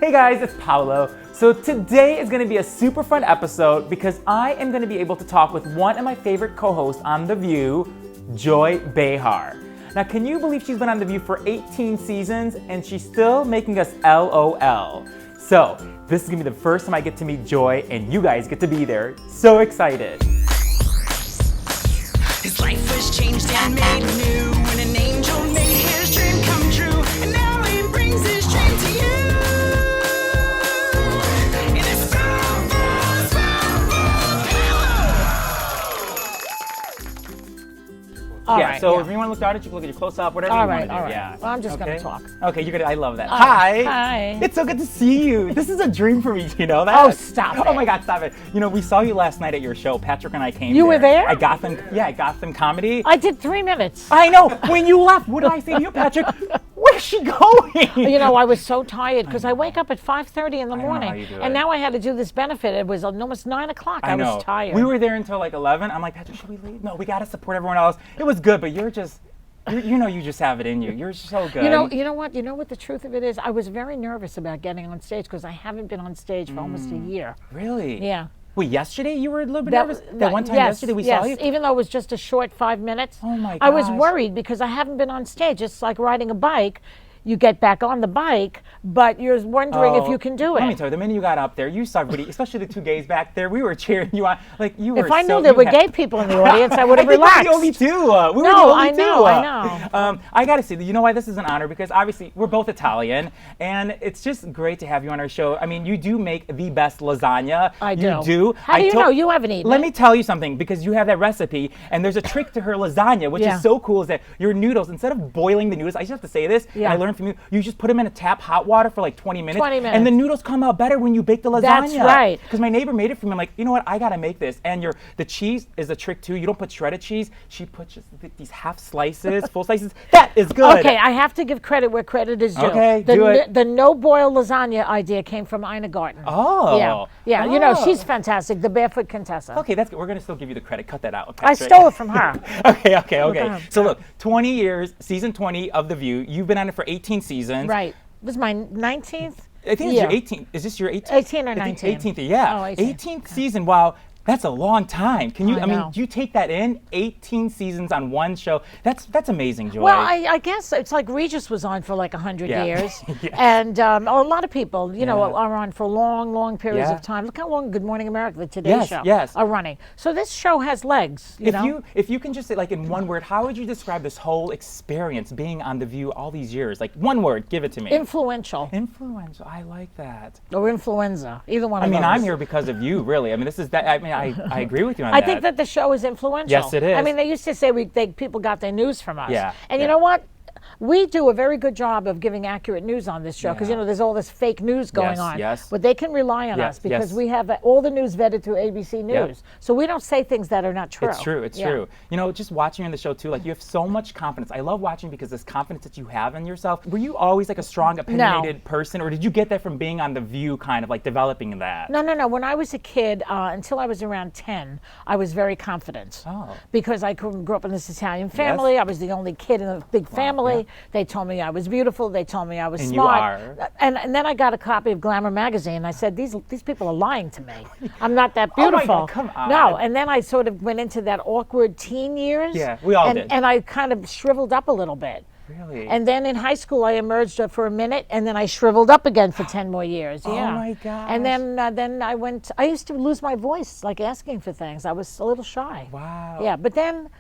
Hey guys, it's Paolo. So today is going to be a super fun episode because I am going to be able to talk with one of my favorite co-hosts on The View, Joy Behar. Now, can you believe she's been on The View for 18 seasons and she's still making us LOL? So this is going to be the first time I get to meet Joy and you guys get to be there. So excited. His life was changed and made new when an angel made his dream come true, and now he brings his dream to you. In a small All Yeah, right, so yeah. if you want to look at it, you can look at your close-up, whatever All you right, want to do. all right. Yeah. Well, I'm just gonna talk. Okay, you're gonna. I love that. All Hi. right. Hi. It's so good to see you. This is a dream for me. Do you know that? Oh, stop Oh it. my God, stop it. You know, we saw you last night at your show. Patrick and I came. You were there? I got them. Yeah, I got them comedy. I did 3 minutes. I know. When you left, what did I say to you, Patrick? Where's she going? You know, I was so tired because I wake up at 5:30 in the know how morning, you do it. and now I had to do this benefit. It was almost 9 o'clock. I know. was tired. We were there until like 11. I'm like, Patrick, should we leave? No, we got to support everyone else. It was good, but you know, you just have it in you. You're so good. You know what? You know what the truth of it is? I was very nervous about getting on stage because I haven't been on stage for almost a year. Really? Yeah. Wait, yesterday you were a little bit nervous? That one time yes, yesterday we yes. saw you? Even though it was just a short 5 minutes. Oh my I was gosh. worried because I haven't been on stage. It's like riding a bike. You get back on the bike, but you're wondering if you can do it. Let me tell you, the minute you got up there, you saw everybody, especially the two gays back there, we were cheering you on. Like, you were If I so, knew there you were had- gay people in the audience, I would have I think relaxed. we're the only two. We were the No, only I two. know, I know. I got to say, you know why this is an honor? Because obviously we're both Italian, and it's just great to have you on our show. I mean, you do make the best lasagna. I do. You do. How do you know? You haven't eaten Let it. me tell you something, because you have that recipe, and there's a trick to her lasagna, which Yeah. is so cool, is that your noodles, instead of boiling the noodles, I just have to say this, and Yeah. I learned from you, you just put them in a tap hot water for like 20 minutes. 20 minutes. And the noodles come out better when you bake the lasagna. That's right. Because my neighbor made it for me. I'm like, you know what? I gotta make this. And the cheese is a trick too. You don't put shredded cheese. She puts just these half slices, full slices. That is good. Okay, I have to give credit where credit is due. Okay, the, do it. The no-boil lasagna idea came from Ina Garten. Oh. Yeah. You know, Oh. she's fantastic, the Barefoot Contessa. Okay, that's good. We're gonna still give you the credit. Cut that out. I Patrick. stole it from her. Okay. Okay. So look, 20 years, season 20 of The View. You've been on it for 18 seasons. Right. This is my 19th? I think it's your 18th. Is this your 18th? 18 or I think 19. 18th, yeah. Oh, 18. 18th season. Wow. That's a long time. Can you? I I mean, know. do you take that in? 18 seasons on one show. That's amazing, Joy. Well, I guess it's like Regis was on for like 100 Yeah. years. Yes. And a lot of people, you know, Yeah. are on for long periods Yeah. of time. Look how long Good Morning America, the Today Show, yes. are running. So this show has legs, you know? If you can just say, like, in one word, how would you describe this whole experience being on The View all these years? Like, one word, give it to me. Influential. Influential. I like that. Or influenza, either one I of mean, those. I'm here because of you, really. I mean, this is that. I mean, I agree with you on I that. think that the show is influential. Yes, it is. I mean, they used to say people got their news from us. Yeah, And you yeah. know what? We do a very good job of giving accurate news on this show because, Yeah. you know, there's all this fake news going Yes, on. yes. But they can rely on Yes, us because yes. we have all the news vetted through ABC News. Yep. So we don't say things that are not true. It's true. It's Yeah. true. You know, just watching you on the show too, like you have so much confidence. I love watching because this confidence that you have in yourself. Were you always like a strong, opinionated person, or did you get that from being on The View, kind of like developing that? No. When I was a kid, until I was around 10, I was very confident. Oh. Because I grew up in this Italian family. Yes. I was the only kid in a big family. yeah. They told me I was beautiful. They told me I was And you smart. are. And then I got a copy of Glamour magazine. I said, these people are lying to me. I'm not that Oh my beautiful. God, come on. No. And then I sort of went into that awkward teen years. Yeah, we all and, did. And I kind of shriveled up a little bit. Really? And then in high school, I emerged for a minute, and then I shriveled up again for 10 more years. Oh Yeah. my gosh. And then I went. I used to lose my voice, like asking for things. I was a little shy. Wow. Yeah, but then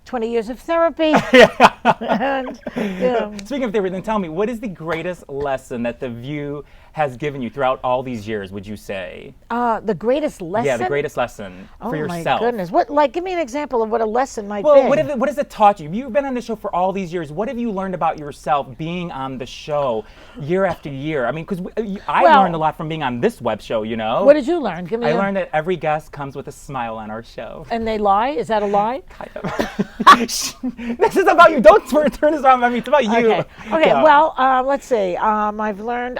20 years of therapy. and, you know, Speaking of therapy, then tell me, what is the greatest lesson that The View has given you throughout all these years, would you say? the greatest lesson. Yeah, the greatest lesson for yourself. Oh my goodness! What? Like, give me an example of what a lesson might Well, be. what has it taught you? You've been on the show for all these years. What have you learned about yourself being on the show year after year? I mean, because I Well- learned a lot from being on this web show, you know? What did you learn? Give me. I learned that every guest comes with a smile on our show. And they lie? Is that a lie? Kind of. This is about you. Don't turn this around on me. It's about you. Okay. Yeah. Well, let's see. I've learned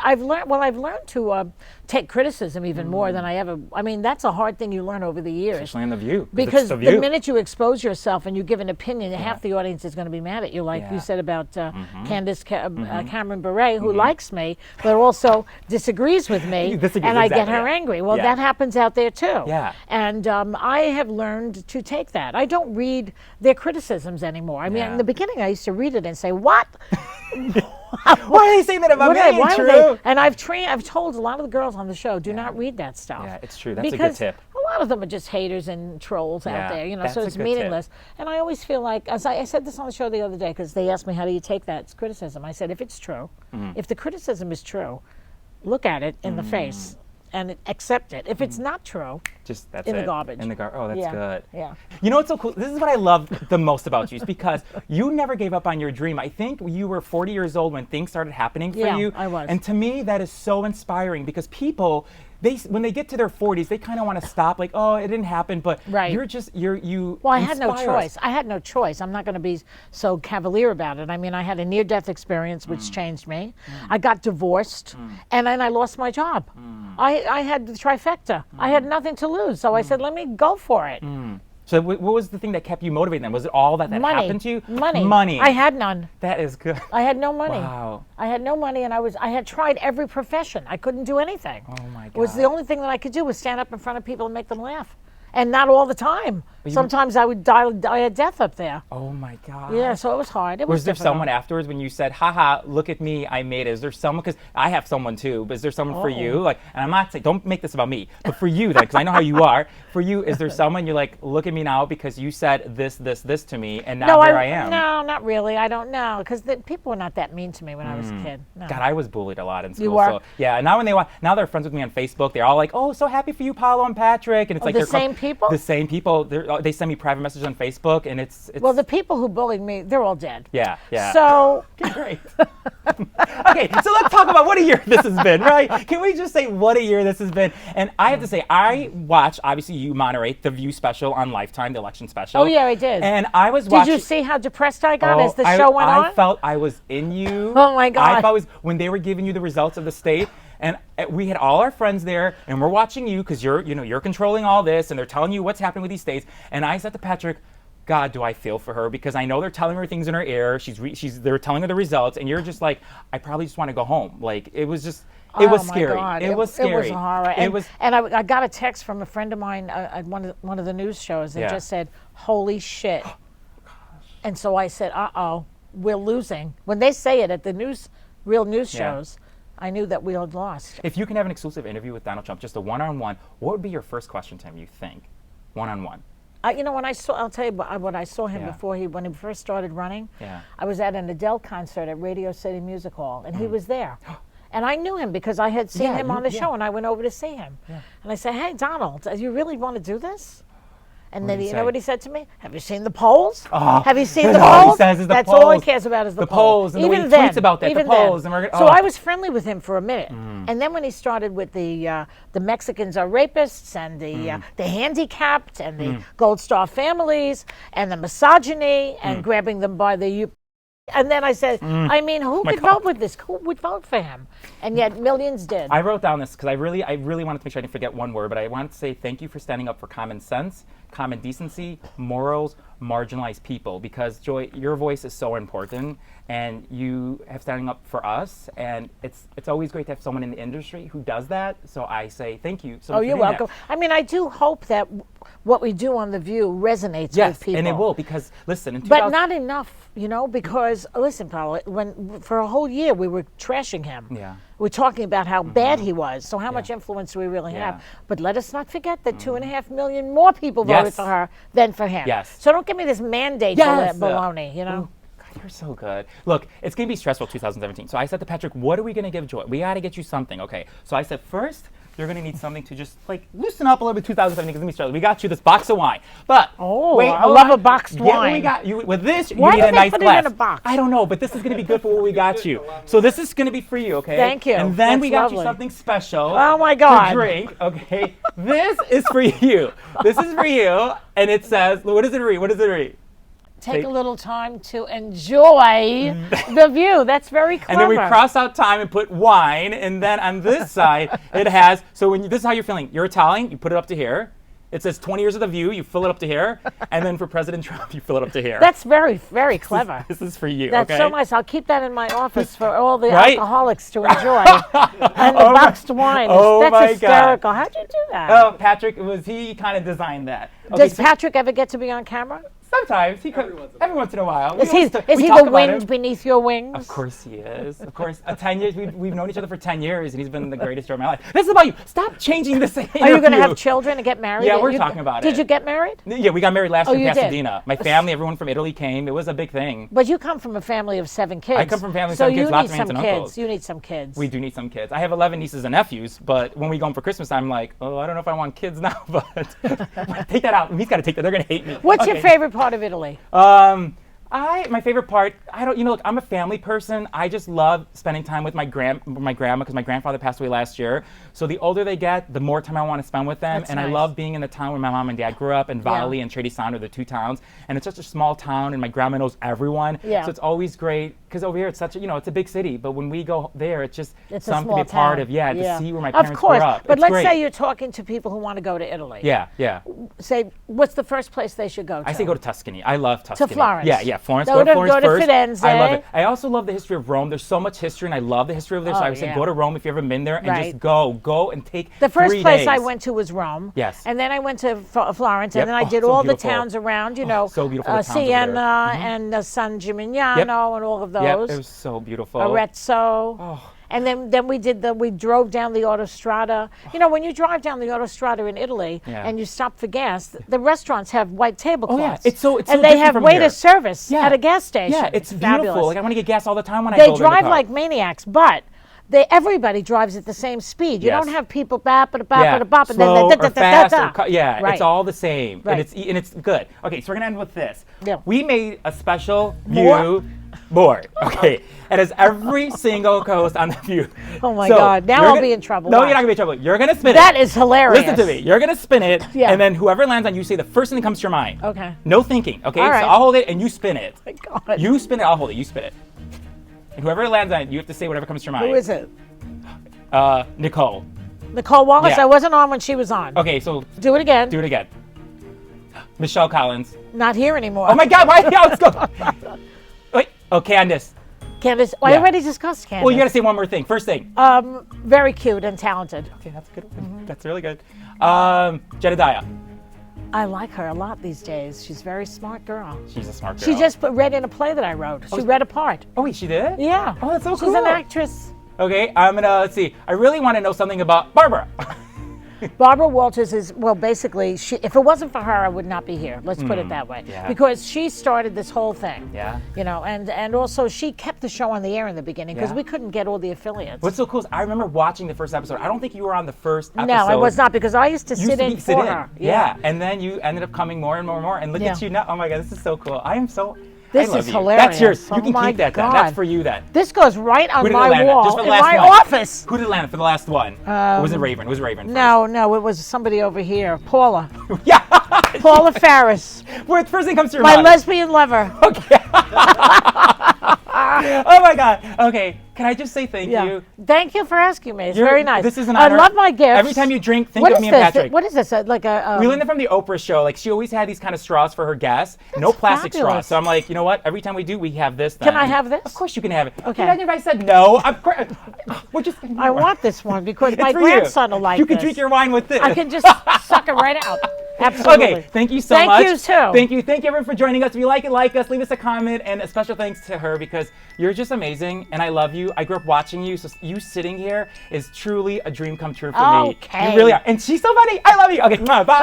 to take criticism even more than I ever. I mean, that's a hard thing you learn over the years. Especially on The View. Because it's The the View. minute you expose yourself and you give an opinion, half the audience is going to be mad at you, like you said about Candace Cameron Bure, who likes me, but also disagrees with me, Disagrees, and I get exactly, her yeah. angry. Well, Yeah. that happens out there too. Yeah. And I have learned to take that. I don't read their criticisms anymore. I mean, Yeah. in the beginning, I used to read it and say, "What? Why are they saying that about me? Why Ain't would true. they?" And I've told a lot of the girls on the show, do not read that stuff. Yeah, it's true. That's a good because tip. a lot of them are just haters and trolls Yeah, out there, you know, that's so a it's good tip. meaningless. And I always feel like, as I said this on the show the other day, because they asked me, how do you take that? It's criticism. I said, if it's true, if the criticism is true, look at it in the face and accept it. If it's not true, Just that's in it. the garbage. In the garbage. Oh, that's Yeah, good. yeah. You know what's so cool? This is what I love the most about you, is because you never gave up on your dream. I think you were 40 years old when things started happening for Yeah, you. I was. And to me, that is so inspiring, because people, when they get to their 40s, they kind of want to stop, like, oh, it didn't happen. But Right. you. well, I had no inspire us. choice. I had no choice. I'm not going to be so cavalier about it. I mean, I had a near-death experience which changed me. I got divorced, and then I lost my job. I had the trifecta. I had nothing to lose, so I said, let me go for it. So what was the thing that kept you motivated then? Was it all that Money. happened to you? Money. Money. I had none. That is good. I had no money. Wow. I had no money, and I had tried every profession. I couldn't do anything. Oh my It was God. the only thing that I could do was stand up in front of people and make them laugh. And not all the time. Sometimes I would die a death up there. Oh my God. Yeah, so it was hard. It Was there difficult. someone afterwards when you said, haha, look at me, I made it? Is there someone, because I have someone too, but is there someone for you? Like, and I'm not saying, don't make this about me, but for you then, because I know how you are. For you, is there someone you're like, look at me now because you said this to me, and now here I am? No, not really. I don't know. Because people were not that mean to me when I was a kid. No. God, I was bullied a lot in school. You were? So, yeah, and now now they're friends with me on Facebook. They're all like, oh, so happy for you, Paolo and Patrick. And it's like the they're same people? The same people. They send me private messages on Facebook, and it's Well, the people who bullied me, they're all dead. yeah. So, Great. Okay, so let's talk about what a year this has been, right? Can we just say what a year this has been? And I have to say, I watched, obviously you moderate the View special on Lifetime, the election special. oh yeah, I did. And I was Did watching. you see how depressed I got Oh, as the show went on? I felt I was in you. Oh, my God. I felt when they were giving you the results of the state, and we had all our friends there, and we're watching you because you're controlling all this, and they're telling you what's happening with these states. And I said to Patrick, God, do I feel for her, because I know they're telling her things in her ear. They're telling her the results, and you're just like, I probably just want to go home. Like it was just. It was scary. My God. It was scary. It was horror. It was. And I got a text from a friend of mine at one of the news shows that Yeah. just said, "Holy shit!" And so I said, "Uh-oh, we're losing." When they say it at the real news Yeah. shows, I knew that we had lost. If you can have an exclusive interview with Donald Trump, just a one-on-one, what would be your first question to him? You think, one-on-one? When I'll tell you what I saw him Yeah. when he first started running. Yeah. I was at an Adele concert at Radio City Music Hall, and he was there. And I knew him because I had seen Yeah, him on the yeah. show, and I went over to see him. Yeah. And I said, "Hey, Donald, do you really want to do this?" And then did he you know say? what he said to me? "Have you seen the polls? Oh, Have you seen that's the all he polls?" says is the That's all he polls. cares about is the The polls, and the way he tweets about that, the even polls, then. and we're gonna- So oh. I was friendly with him for a minute, and then when he started with the Mexicans are rapists and the handicapped and the Gold Star families and the misogyny and grabbing them by the and then I said, I mean, who could vote with this? Who would vote for him? And yet millions did. I wrote down this because I really wanted to make sure I didn't forget one word, but I wanted to say thank you for standing up for common sense, common decency, morals, marginalized people, because Joy, your voice is so important, and you have standing up for us, and it's always great to have someone in the industry who does that. So I say thank you so much. Oh, for you're doing that. welcome. I mean, I do hope that what we do on The View resonates Yes, with people. and it will, because listen, in But 2000 not enough, because listen, Paolo, when for a whole year we were trashing him. Yeah. We're talking about how bad he was. So how much influence do we really Yeah. have? But let us not forget that 2.5 million more people voted Yes. for her than for him. Yes. So don't give me this mandate Yes. baloney, you know? God, you're so good. Look, it's going to be stressful 2017. So I said to Patrick, what are we going to give Joy? We got to get you something, okay? So I said, first, you're going to need something to just like loosen up a little bit 2017 because it's going to be stressful. We got you this box of wine. But Oh, wait, I hold love on. a boxed Get what wine. we got you with this. Why you need do a they nice put it glass. in a box? I don't know, but this is going to be good for what we got you. So this is going to be for you, okay? Thank you. And then we That's got you lovely. something special. Oh, my God. To drink, okay? This is for you. This is for you, and it says, what does it read? What does it read? take a little time to enjoy the view. That's very clever. And then we cross out time and put wine, and then on this side it has. So when this is how you're feeling. You're Italian. You put it up to here. It says 20 years of the view. You fill it up to here, and then for President Trump, you fill it up to here. That's very, very clever. This is for you. That's okay? so nice. I'll keep that in my office for all the Right? alcoholics to enjoy. And the boxed wine. Oh my That's hysterical. How'd you do that? Oh, Patrick, he kind of designed that. Okay, Does Patrick ever get to be on camera? Sometimes every once in a while. Is he We the talk about wind him. beneath your wings? Of course he is. Of course. 10 years. We've known each other for 10 years, and he's been the greatest joy of my life. This is about you. Stop changing this. Are you going to have children and get married? Yeah, we're talking about it. Did you get married? Yeah, we got married last year you in did? Pasadena. My family, everyone from Italy came. It was a big thing. But you come from a family of 7 kids. I come from a family of so 7 kids, you lots need of aunts some and kids. uncles. You need some kids. We do need some kids. I have 11 nieces and nephews, but when we go home for Christmas, I'm like, oh, I don't know if I want kids now, but take that out. He's got to take that. They're going to hate me. What's your favorite part of Italy? My favorite part, look, I'm a family person. I just love spending time with my grandma because my grandfather passed away last year. So the older they get, the more time I want to spend with them. That's and I nice. love being in the town where my mom and dad grew up, and Valli and Trevisan are the 2 towns. And it's such a small town, and my grandma knows everyone. Yeah. So it's always great because over here it's such a, it's a big city. But when we go there, it's just It's a something small to be part town. of. Yeah, to see where my parents Of course. grew up. But It's let's great. say you're talking to people who want to go to Italy. Yeah, yeah. Say, what's the first place they should go to? I say go to Tuscany. I love Tuscany. Florence. Yeah, Florence. Go to Florence first. Firenze. I love it. I also love the history of Rome. There's so much history, and I love the history of there. So Oh, I would say yeah. go to Rome if you've ever been there, and Right. just go and take The first 3 place days. I went to was Rome. Yes. And then I went to Florence, Yep. and then I Oh, did so all the beautiful. towns around, so beautiful, the towns over there. Siena and San Gimignano and all of Yep, those. it was so beautiful. Arezzo. Oh. And then we drove down the Autostrada. You know, when you drive down the Autostrada in Italy Yeah. and you stop for gas, the restaurants have white tablecloths. Oh, yeah. It's so and they different have from waiter here. service Yeah. at a gas station. Yeah, it's fabulous. beautiful. Like I want to get gas all the time when I They go there in the drive car. like maniacs, but everybody drives at the same speed. You Yes. don't have people bop and bop Yeah, and bop and slow then or fast or Right. it's all the same, Right. and it's good. Okay, so we're gonna end with this. Yeah. We made a special More? view board. Okay, it has every single co-host on the view. Oh my So God! Now you're I'll gonna- be in trouble. No, Watch. you're not gonna be in trouble. You're gonna spin it. That is hilarious. Listen to me. You're gonna spin it, Yeah. and then whoever lands on, you say the first thing that comes to your mind. Okay. No thinking. Okay, All right. so I'll hold it and you spin it. My God. You spin it. I'll hold it. You spin it. And whoever lands on it, you have to say whatever comes to your mind. Who is it? Nicole. Nicole Wallace. Yeah. I wasn't on when she was on. Okay, so Do it again. do it again. Michelle Collins. Not here anymore. Oh my God! Why? Yeah, let's go. Wait. Oh, Candace. Candace. I Yeah. already discussed Candace. Well, you got to say one more thing. First thing. Very cute and talented. Okay, that's a good one. Mm-hmm. That's really good. Jedediah. I like her a lot these days. She's a very smart girl. She's a smart girl. She just read in a play that I wrote. She read a part. Oh wait, she did? Yeah. Oh, that's so She's cool. an actress. Okay, I'm gonna let's see. I really want to know something about Barbara. Barbara Walters is, well, basically, if it wasn't for her, I would not be here. Let's put it that way. yeah. Because she started this whole thing. Yeah. You know, and also she kept the show on the air in the beginning because Yeah. we couldn't get all the affiliates. What's so cool is I remember watching the first episode. I don't think you were on the first episode. No, I was not because I used to You sit in sit for in. her. Yeah. And then you ended up coming more and more and more. And look at Yeah. you now. Oh my God, this is so cool. I am so. This I love is you. hilarious. That's yours. Oh You can my keep that. Then. God. That's for you then. This goes right on Who did it my land on? wall Just for the in last my one. office. Who did it land for the last one? Was it Raven? Was it Raven? No, it was somebody over here. Paula. First? Yeah. Paula Farris. Where first thing comes to your My mind? lesbian lover. Okay. Oh my God. Okay. Can I just say thank you? Thank you for asking me. It's You're- very nice. This is an I honor. love my gifts. Every time you drink, think What of is me this? and Patrick. What is this? Like a. We learned it from the Oprah show. Like she always had these kind of straws for her guests. No plastic fabulous. straws. So I'm like, you know what? Every time we do, we have this. Can then. I have this? Of course you can have it. Okay. Imagine if I said no. Of course. We're just. I want this one because It's my for you. grandson will like You can this. drink your wine with this. I can just suck it right out. Absolutely. Okay, thank you so Thank much. you, too. Thank you everyone for joining us. If you like it, like us, leave us a comment, and a special thanks to her because you're just amazing, and I love you. I grew up watching you, so you sitting here is truly a dream come true for me. Okay. You really are, and she's so funny. I love you. Okay,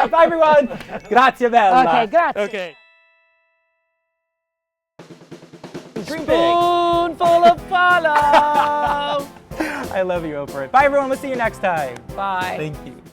bye everyone. Grazie bella. Okay, grazie. Okay. Dream big. Spoonful of Paolo. I love you, Oprah. Bye everyone. We'll see you next time. Bye. Thank you.